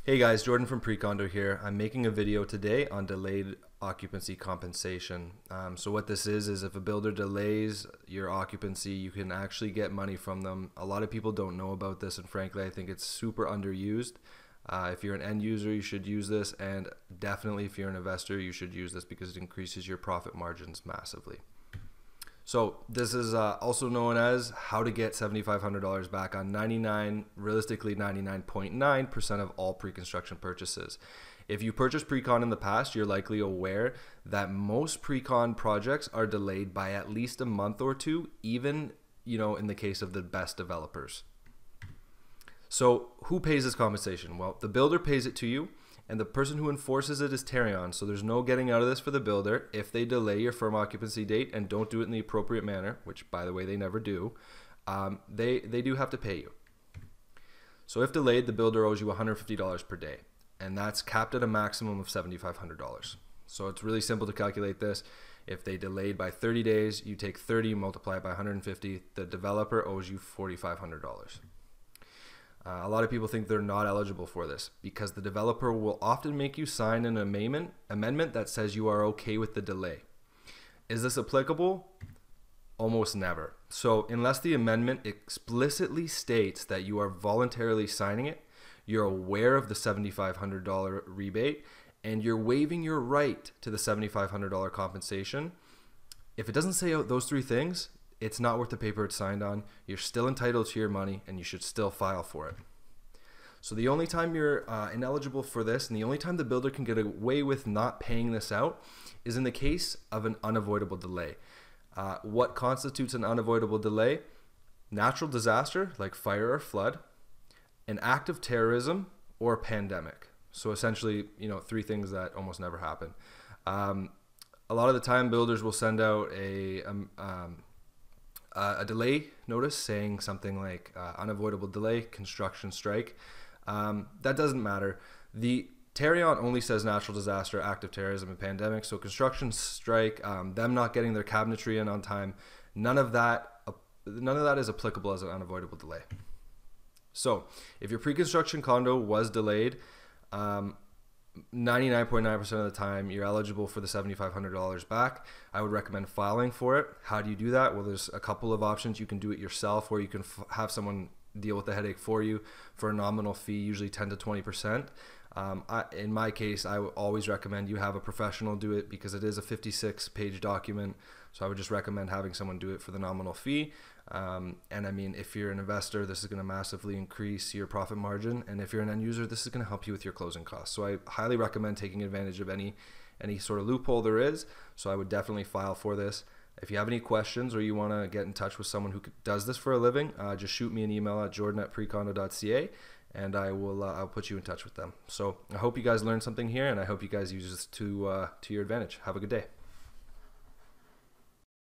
Hey guys, Jordan from PreCondo here. I'm making a video today on delayed occupancy compensation. So what this is if a builder delays your occupancy, you can actually get money from them. A lot of people don't know about this, and frankly, I think it's super underused. If you're an end user, you should use this, and definitely if you're an investor, you should use this because it increases your profit margins massively. So this is also known as how to get $7,500 back on realistically 99.9% of all pre-construction purchases. If you purchased pre-con in the past, you're likely aware that most pre-con projects are delayed by at least a month or two, even in the case of the best developers. So who pays this compensation? Well, the builder pays it to you, and the person who enforces it is Terrorism. So there's no getting out of this for the builder. If they delay your firm occupancy date and don't do it in the appropriate manner, which by the way they never do, they do have to pay you. So if delayed, the builder owes you $150 per day, and that's capped at a maximum of $7,500. So it's really simple to calculate this. If they delayed by 30 days, you take 30, multiply it by 150, the developer owes you $4,500. A lot of people think they're not eligible for this because the developer will often make you sign an amendment that says you are okay with the delay. Is this applicable? Almost never. So unless the amendment explicitly states that you are voluntarily signing it, you're aware of the $7,500 rebate, and you're waiving your right to the $7,500 compensation. If it doesn't say those three things, it's not worth the paper it's signed on. You're still entitled to your money, and you should still file for it. So the only time you're ineligible for this, and the only time the builder can get away with not paying this out, is in the case of an unavoidable delay. What constitutes an unavoidable delay? Natural disaster like fire or flood, an act of terrorism, or a pandemic. So essentially, three things that almost never happen. A lot of the time, builders will send out a delay notice saying something like unavoidable delay, construction strike. That doesn't matter. The Terrorism only says natural disaster, active terrorism, and pandemic. So construction strike, them not getting their cabinetry in on time, none of that is applicable as an unavoidable delay. So if your pre-construction condo was delayed, 99.9% of the time you're eligible for the $7,500 back. I would recommend filing for it. How do you do that? Well, there's a couple of options. You can do it yourself, or you can have someone deal with the headache for you for a nominal fee, usually 10 to 20%. In my case, I would always recommend you have a professional do it because it is a 56-page document. So I would just recommend having someone do it for the nominal fee. And I mean, if you're an investor, this is going to massively increase your profit margin. And if you're an end user, this is going to help you with your closing costs. So I highly recommend taking advantage of any sort of loophole there is. So I would definitely file for this. If you have any questions or you want to get in touch with someone who does this for a living, just shoot me an email at jordan@precondo.ca, and I'll put you in touch with them. So I hope you guys learned something here, and I hope you guys use this to your advantage. Have a good day.